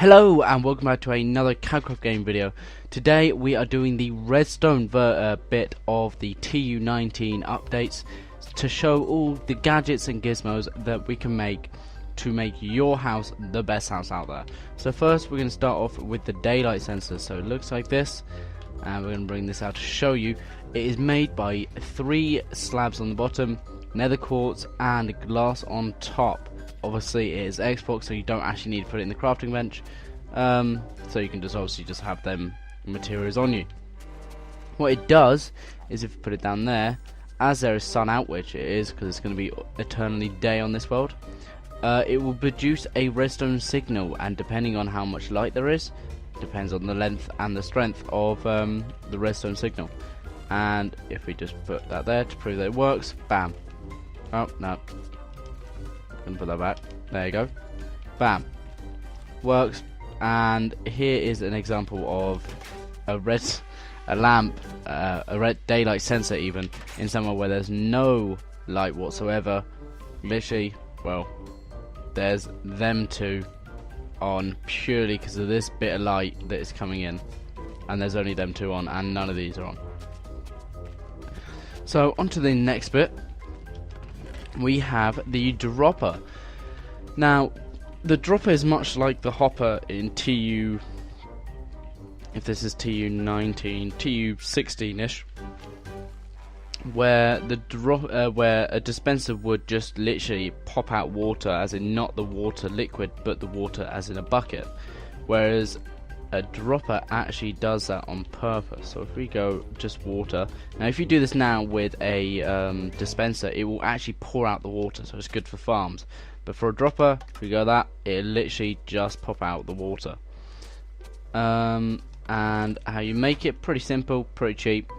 Hello and welcome back to another CadCraft Gaming video. Today we are doing the Redstone bit of the TU19 updates to show all the gadgets and gizmos that we can make to make your house the best house out there. So first we're going to start off with the daylight sensor. So it looks like this, and we're going to bring this out to show you. It is made by 3 slabs on the bottom, nether quartz and glass on top. Obviously it is Xbox, so you don't actually need to put it in the crafting bench, so you can just obviously just have them materials on you. What it does is, if you put it down there, as there is sun out, which it is because it's going to be eternally day on this world, it will produce a redstone signal, and depending on how much light there is, depends on the length and the strength of the redstone signal. And if we just put that there to prove that it works, bam. Oh no, put that back. There you go. Bam. Works. And here is an example of a red daylight sensor, even in somewhere where there's no light whatsoever. Literally, well, there's them two on purely because of this bit of light that is coming in, and there's only them two on, and none of these are on. So on to the next bit. We have the dropper. Now, the dropper is much like the hopper in TU. If this is TU19, TU16ish, where where a dispenser would just literally pop out water, as in not the water liquid, but the water as in a bucket. Whereas a dropper actually does that on purpose. So if we go just water, now if you do this now with a dispenser, it will actually pour out the water, so it's good for farms. But for a dropper, if we go that, it literally just pop out the water. And how you make it, pretty simple, pretty cheap.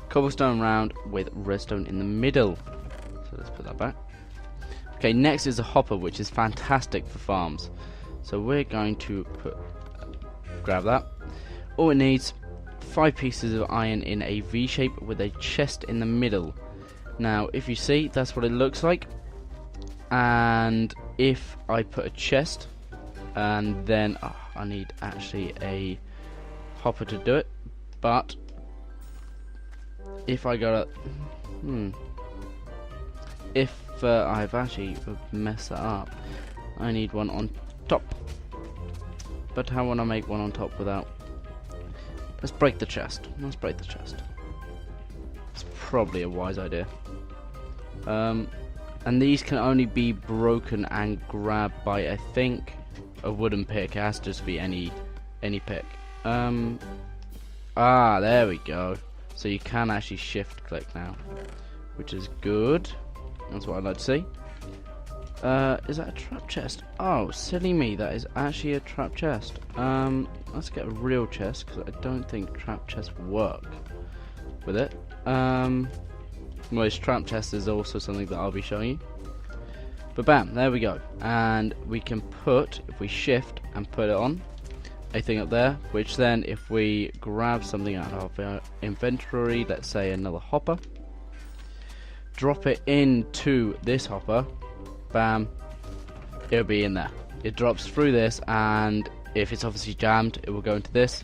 Cobblestone round with redstone in the middle. So let's put that back. Okay, next is a hopper, which is fantastic for farms. So we're going to grab that. All it needs, 5 pieces of iron in a V shape with a chest in the middle. Now if you see, that's what it looks like. And if I put a chest, and then I need actually a hopper to do it, but if I go to if I've actually messed that up, I need one on top. But how will I make one on top without? Let's break the chest. Let's break the chest. It's probably a wise idea. And these can only be broken and grabbed by, I think, a wooden pick. It has to just be any pick. There we go. So you can actually shift click now, which is good. That's what I'd like to see. Is that a trap chest? Oh, silly me, that is actually a trap chest. Let's get a real chest, because I don't think trap chests work with it. Well, this trap chest is also something that I'll be showing you. But bam, there we go. And we can put, if we shift and put it on, a thing up there, which then if we grab something out of our inventory, let's say another hopper, drop it into this hopper, bam, it'll be in there. It drops through this, and if it's obviously jammed, it will go into this.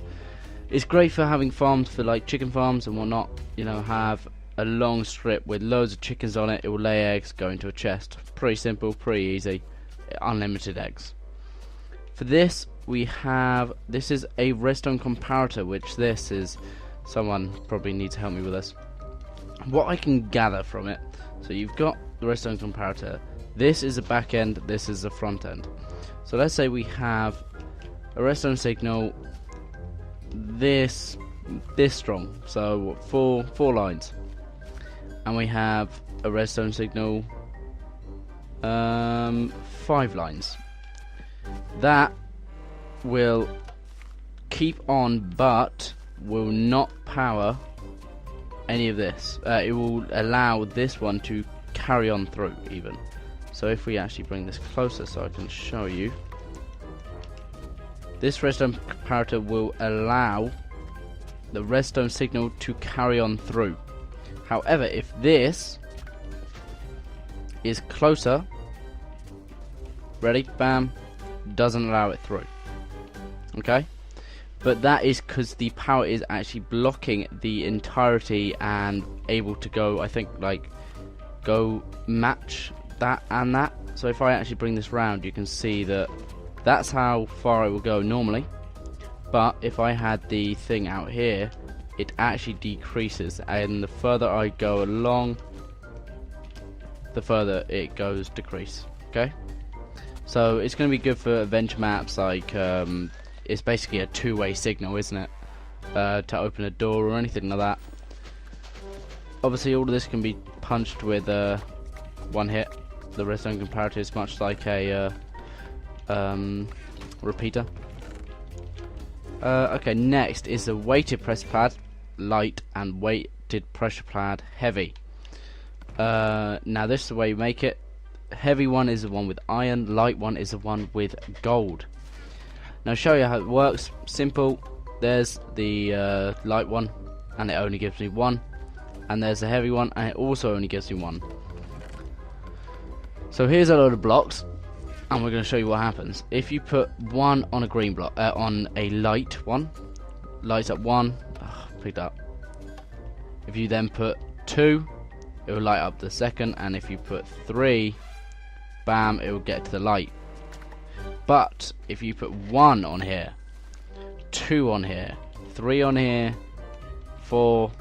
It's great for having farms, for like chicken farms and whatnot, you know, have a long strip with loads of chickens on it. It will lay eggs, go into a chest. Pretty simple, pretty easy, unlimited eggs. For this we have, this is a redstone comparator, which this is, someone probably needs to help me with this. What I can gather from it, so you've got the redstone comparator. This is the back end, this is the front end. So let's say we have a redstone signal this strong, so four lines, and we have a redstone signal 5 lines. That will keep on, but will not power any of this. It will allow this one to carry on through even. So if we actually bring this closer so I can show you, this redstone comparator will allow the redstone signal to carry on through. However, if this is closer, ready, bam, doesn't allow it through. Okay, but that is because the power is actually blocking the entirety and able to go, I think, like go match that and that. So if I actually bring this round, you can see that that's how far it will go normally, but if I had the thing out here, it actually decreases, and the further I go along, the further it goes decrease. Okay, so it's going to be good for adventure maps, like it's basically a two-way signal, isn't it, to open a door or anything like that. Obviously all of this can be punched with one hit. The redstone comparator is much like a repeater. Okay, next is the weighted pressure pad light and weighted pressure pad heavy. Now this is the way you make it. Heavy one is the one with iron, light one is the one with gold. Now I'll show you how it works. Simple. There's the light one, and it only gives me one, and there's the heavy one, and it also only gives me one. So here's a load of blocks, and we're going to show you what happens if you put one on a green block, on a light one. Lights up one. Picked up. If you then put two, it will light up the second, and if you put three, bam, it will get to the light. But if you put one on here, two on here, three on here, 4,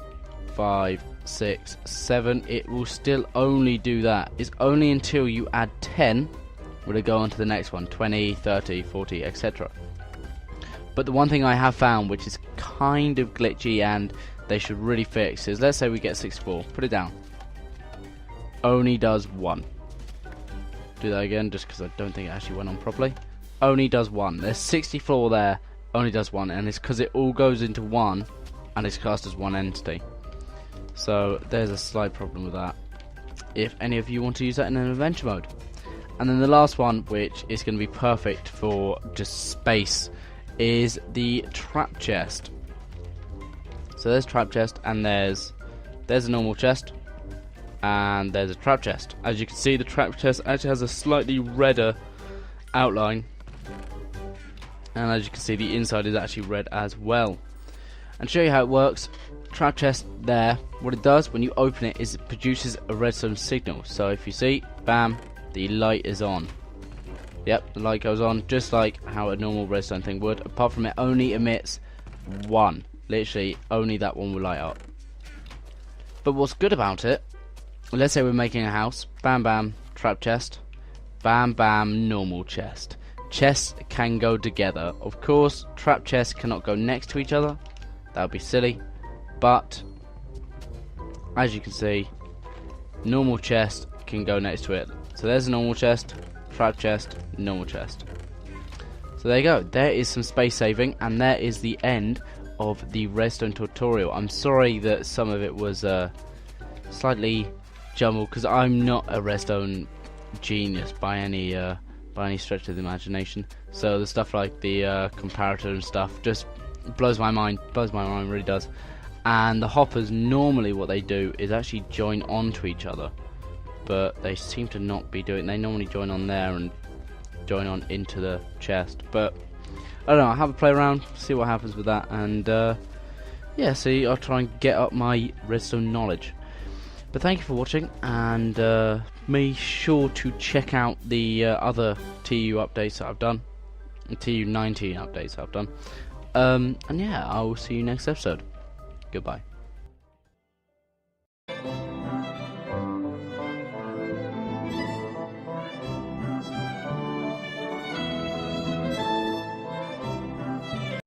5, 6, 7, it will still only do that. It's only until you add 10 will it go on to the next one, 20, 30, 40, etc. But the one thing I have found, which is kind of glitchy and they should really fix, is let's say we get 64, put it down, only does 1. Do that again, just because I don't think it actually went on properly. Only does 1. There's 64 there, only does 1, and it's because it all goes into 1 and it's classed as one entity. So there's a slight problem with that, if any of you want to use that in an adventure mode. And then the last one, which is going to be perfect for just space, is the trap chest. So there's trap chest, and there's a normal chest, and there's a trap chest. As you can see, the trap chest actually has a slightly redder outline, and as you can see, the inside is actually red as well. And show you how it works. Trap chest there, what it does when you open it is it produces a redstone signal. So if you see, bam, the light is on. Yep, the light goes on just like how a normal redstone thing would, apart from it only emits one. Literally only that one will light up. But what's good about it, let's say we're making a house, bam bam, trap chest, bam bam, normal chest. Chests can go together. Of course, trap chests cannot go next to each other, that would be silly, but as you can see, normal chest can go next to it. So there's a normal chest, trap chest, normal chest. So there you go, there is some space saving, and there is the end of the redstone tutorial. I'm sorry that some of it was slightly jumbled, because I'm not a redstone genius by any stretch of the imagination. So the stuff like the comparator and stuff just blows my mind, really does. And the hoppers, normally what they do is actually join onto each other, but they seem to not be doing. They normally join on there and join on into the chest. But I don't know, I'll have a play around, see what happens with that, and yeah, see, I'll try and get up my redstone knowledge. But thank you for watching, and make sure to check out the other TU updates that I've done, TU19 updates that I've done. And yeah, I will see you next episode. Goodbye.